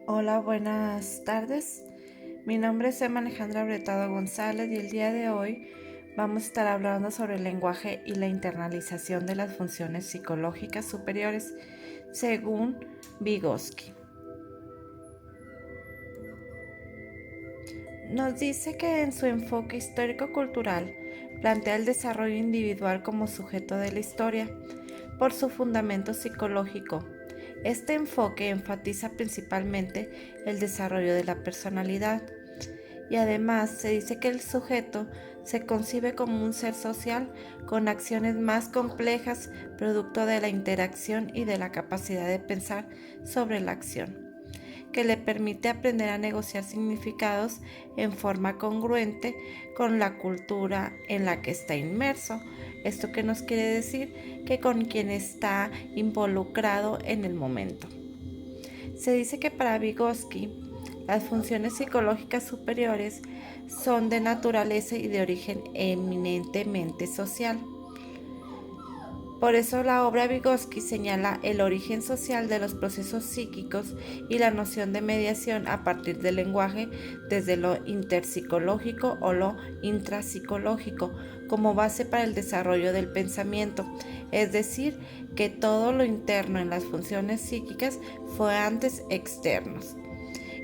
Hola, buenas tardes. Mi nombre es Emma Alejandra Bretado González y el día de hoy vamos a estar hablando sobre el lenguaje y la internalización de las funciones psicológicas superiores, según Vygotsky. Nos dice que en su enfoque histórico-cultural plantea el desarrollo individual como sujeto de la historia por su fundamento psicológico. Este enfoque enfatiza principalmente el desarrollo de la personalidad y además se dice que el sujeto se concibe como un ser social con acciones más complejas producto de la interacción y de la capacidad de pensar sobre la acción, que le permite aprender a negociar significados en forma congruente con la cultura en la que está inmerso. ¿Esto qué nos quiere decir? Que con quien está involucrado en el momento. Se dice que para Vygotsky, las funciones psicológicas superiores son de naturaleza y de origen eminentemente social. Por eso la obra Vygotsky señala el origen social de los procesos psíquicos y la noción de mediación a partir del lenguaje desde lo interpsicológico o lo intrapsicológico como base para el desarrollo del pensamiento, es decir, que todo lo interno en las funciones psíquicas fue antes externos.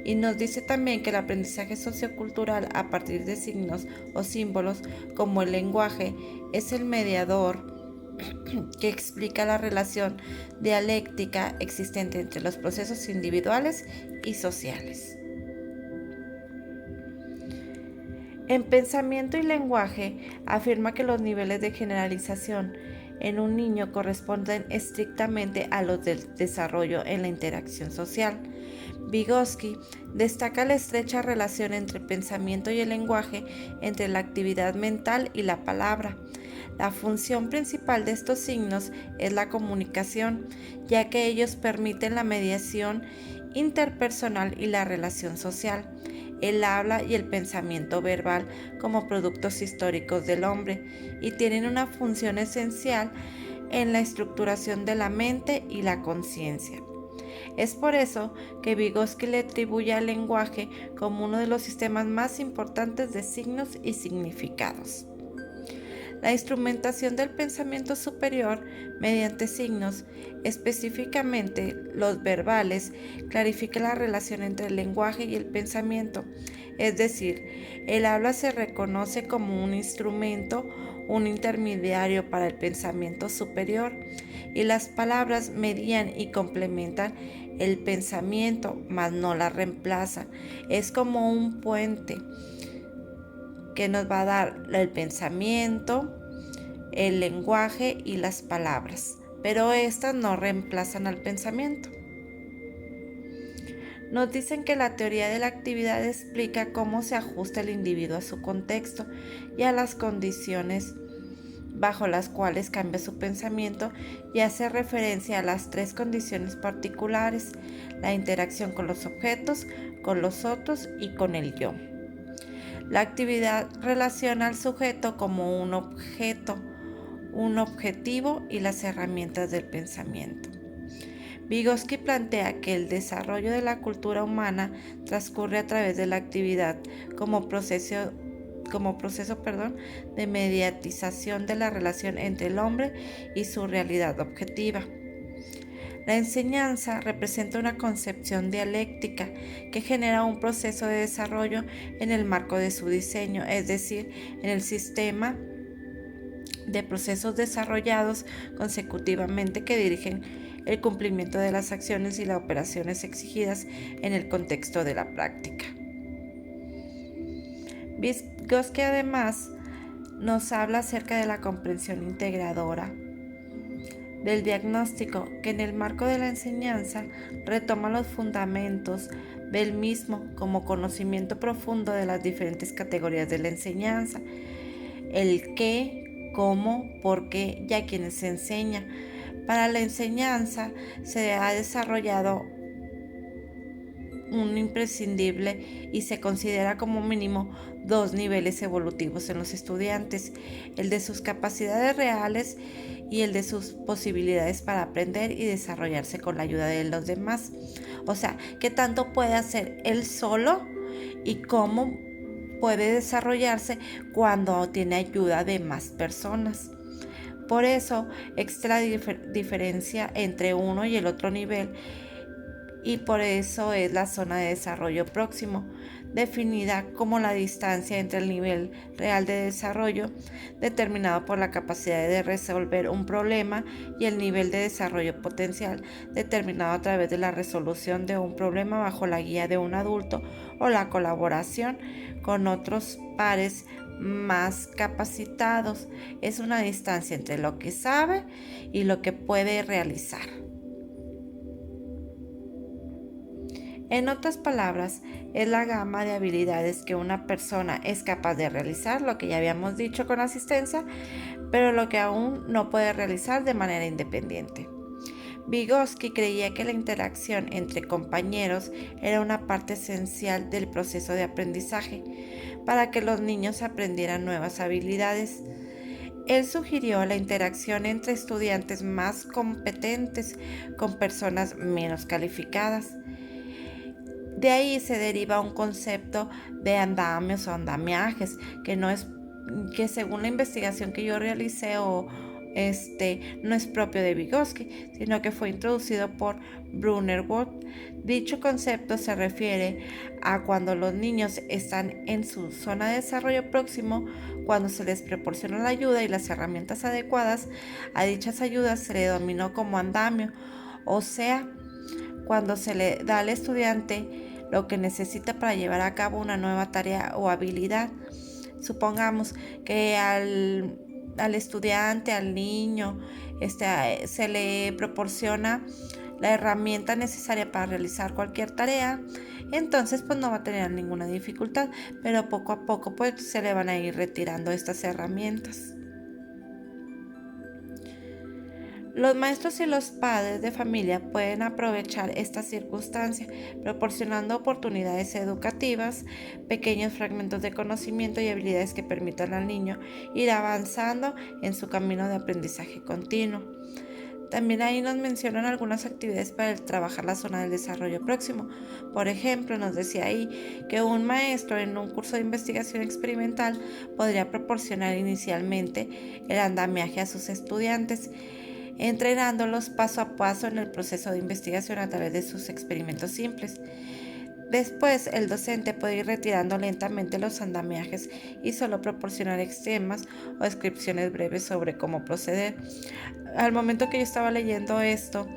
Y nos dice también que el aprendizaje sociocultural a partir de signos o símbolos como el lenguaje es el mediador que explica la relación dialéctica existente entre los procesos individuales y sociales. En Pensamiento y Lenguaje afirma que los niveles de generalización en un niño corresponden estrictamente a los del desarrollo en la interacción social. Vygotsky destaca la estrecha relación entre el pensamiento y el lenguaje, entre la actividad mental y la palabra. La función principal de estos signos es la comunicación, ya que ellos permiten la mediación interpersonal y la relación social, el habla y el pensamiento verbal como productos históricos del hombre, y tienen una función esencial en la estructuración de la mente y la conciencia. Es por eso que Vygotsky le atribuye al lenguaje como uno de los sistemas más importantes de signos y significados. La instrumentación del pensamiento superior mediante signos, específicamente los verbales, clarifica la relación entre el lenguaje y el pensamiento. Es decir, el habla se reconoce como un instrumento, un intermediario para el pensamiento superior, y las palabras median y complementan el pensamiento, mas no la reemplazan. Es como un puente que nos va a dar el pensamiento, el lenguaje y las palabras, pero estas no reemplazan al pensamiento. Nos dicen que la teoría de la actividad explica cómo se ajusta el individuo a su contexto y a las condiciones bajo las cuales cambia su pensamiento, y hace referencia a las tres condiciones particulares: la interacción con los objetos, con los otros y con el yo. La actividad relaciona al sujeto como un objeto, un objetivo y las herramientas del pensamiento. Vygotsky plantea que el desarrollo de la cultura humana transcurre a través de la actividad como proceso de mediatización de la relación entre el hombre y su realidad objetiva. La enseñanza representa una concepción dialéctica que genera un proceso de desarrollo en el marco de su diseño, es decir, en el sistema de procesos desarrollados consecutivamente que dirigen el cumplimiento de las acciones y las operaciones exigidas en el contexto de la práctica. Vygotsky además nos habla acerca de la comprensión integradora del diagnóstico, que en el marco de la enseñanza retoma los fundamentos del mismo como conocimiento profundo de las diferentes categorías de la enseñanza, el qué, cómo, por qué y a quienes se enseña. Para la enseñanza se ha desarrollado un imprescindible y se considera como mínimo dos niveles evolutivos en los estudiantes, el de sus capacidades reales y el de sus posibilidades para aprender y desarrollarse con la ayuda de los demás. O sea, qué tanto puede hacer él solo y cómo puede desarrollarse cuando tiene ayuda de más personas. Por eso existe la diferencia entre uno y el otro nivel, y por eso es la zona de desarrollo próximo, definida como la distancia entre el nivel real de desarrollo, determinado por la capacidad de resolver un problema, y el nivel de desarrollo potencial, determinado a través de la resolución de un problema bajo la guía de un adulto o la colaboración con otros pares más capacitados. Es una distancia entre lo que sabe y lo que puede realizar. En otras palabras, es la gama de habilidades que una persona es capaz de realizar, lo que ya habíamos dicho con asistencia, pero lo que aún no puede realizar de manera independiente. Vygotsky creía que la interacción entre compañeros era una parte esencial del proceso de aprendizaje para que los niños aprendieran nuevas habilidades. Él sugirió la interacción entre estudiantes más competentes con personas menos calificadas. De ahí se deriva un concepto de andamios o andamiajes, que según la investigación que yo realicé no es propio de Vygotsky, sino que fue introducido por Brunner Wood. Dicho concepto se refiere a cuando los niños están en su zona de desarrollo próximo, cuando se les proporciona la ayuda y las herramientas adecuadas. A dichas ayudas se le denominó como andamio, o sea, cuando se le da al estudiante lo que necesita para llevar a cabo una nueva tarea o habilidad. Supongamos que al estudiante, al niño, se le proporciona la herramienta necesaria para realizar cualquier tarea, entonces pues no va a tener ninguna dificultad, pero poco a poco pues se le van a ir retirando estas herramientas. Los maestros y los padres de familia pueden aprovechar esta circunstancia, proporcionando oportunidades educativas, pequeños fragmentos de conocimiento y habilidades que permitan al niño ir avanzando en su camino de aprendizaje continuo. También ahí nos mencionan algunas actividades para trabajar la zona del desarrollo próximo. Por ejemplo, nos decía ahí que un maestro en un curso de investigación experimental podría proporcionar inicialmente el andamiaje a sus estudiantes, entrenándolos paso a paso en el proceso de investigación a través de sus experimentos simples. Después, el docente puede ir retirando lentamente los andamiajes y solo proporcionar esquemas o descripciones breves sobre cómo proceder. Al momento que yo estaba leyendo esto,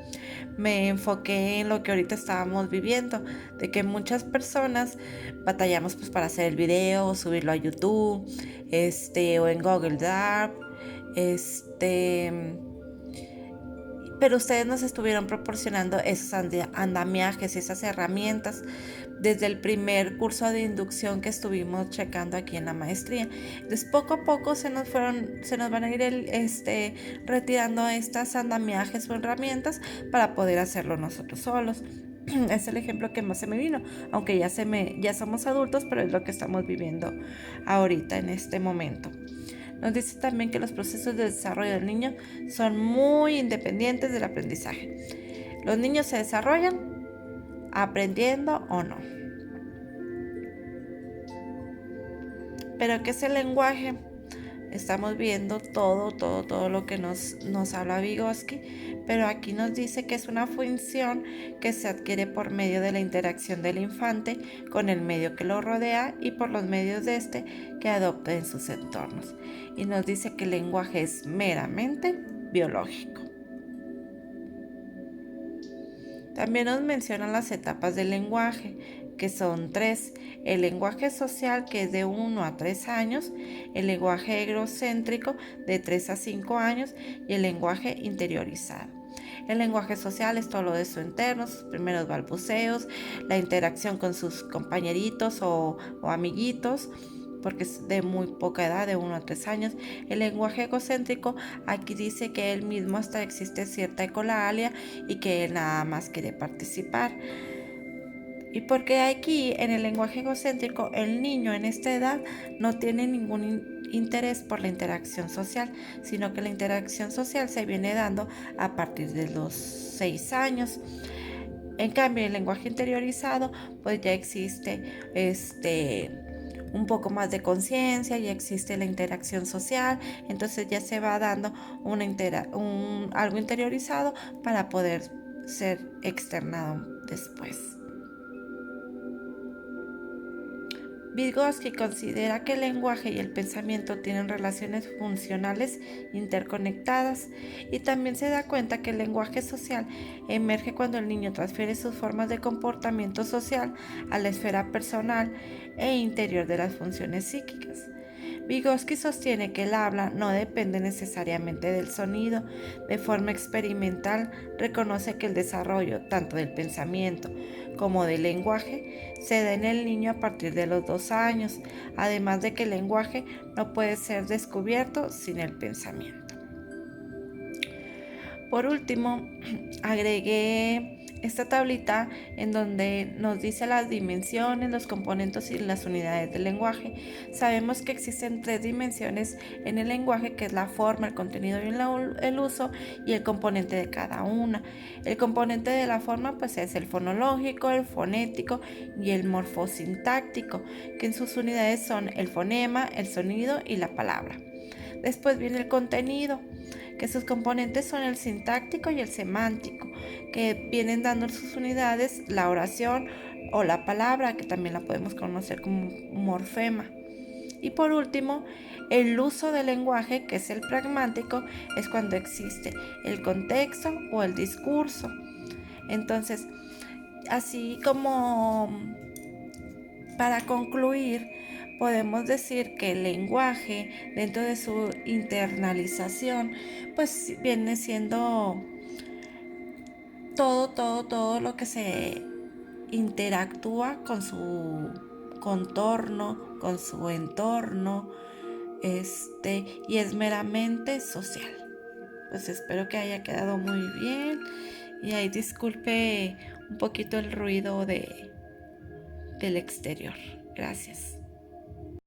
me enfoqué en lo que ahorita estábamos viviendo, de que muchas personas batallamos pues para hacer el video o subirlo a YouTube, o en Google Drive, pero ustedes nos estuvieron proporcionando esos andamiajes, esas herramientas desde el primer curso de inducción que estuvimos checando aquí en la maestría. Entonces poco a poco se nos van a ir retirando estas andamiajes o herramientas para poder hacerlo nosotros solos. Es el ejemplo que más se me vino, aunque ya somos adultos, pero es lo que estamos viviendo ahorita en este momento. Nos dice también que los procesos de desarrollo del niño son muy independientes del aprendizaje. Los niños se desarrollan aprendiendo o no. ¿Pero qué es el lenguaje? Estamos viendo todo lo que nos habla Vygotsky, pero aquí nos dice que es una función que se adquiere por medio de la interacción del infante con el medio que lo rodea y por los medios de que adopta en sus entornos. Y nos dice que el lenguaje es meramente biológico. También nos mencionan las etapas del lenguaje, que son 3. El lenguaje social, que es de 1 a 3 años, el lenguaje egocéntrico, de 3 a 5 años, y el lenguaje interiorizado. El lenguaje social es todo lo de su interno, sus primeros balbuceos, la interacción con sus compañeritos o amiguitos, porque es de muy poca edad, de 1 a 3 años. El lenguaje egocéntrico, aquí dice que él mismo hasta existe cierta ecolalia y que él nada más quiere participar. Y porque aquí en el lenguaje egocéntrico el niño en esta edad no tiene ningún interés por la interacción social, sino que la interacción social se viene dando a partir de los 6 años. En cambio, el lenguaje interiorizado, pues ya existe un poco más de conciencia, ya existe la interacción social, entonces ya se va dando algo interiorizado para poder ser externado después. Vygotsky considera que el lenguaje y el pensamiento tienen relaciones funcionales interconectadas y también se da cuenta que el lenguaje social emerge cuando el niño transfiere sus formas de comportamiento social a la esfera personal e interior de las funciones psíquicas. Vygotsky sostiene que el habla no depende necesariamente del sonido. De forma experimental, reconoce que el desarrollo tanto del pensamiento como del lenguaje se da en el niño a partir de los 2 años, además de que el lenguaje no puede ser descubierto sin el pensamiento. Por último, agregué esta tablita en donde nos dice las dimensiones, los componentes y las unidades del lenguaje. Sabemos que existen 3 dimensiones en el lenguaje, que es la forma, el contenido y el uso, y el componente de cada una. El componente de la forma pues es el fonológico, el fonético y el morfosintáctico, que en sus unidades son el fonema, el sonido y la palabra. Después viene el contenido, que sus componentes son el sintáctico y el semántico, que vienen dando sus unidades la oración o la palabra, que también la podemos conocer como morfema. Y por último, el uso del lenguaje, que es el pragmático, es cuando existe el contexto o el discurso. Entonces, así como para concluir, podemos decir que el lenguaje, dentro de su internalización, pues viene siendo todo lo que se interactúa con su contorno, con su entorno, y es meramente social. Pues espero que haya quedado muy bien y ahí disculpe un poquito el ruido del exterior. Gracias.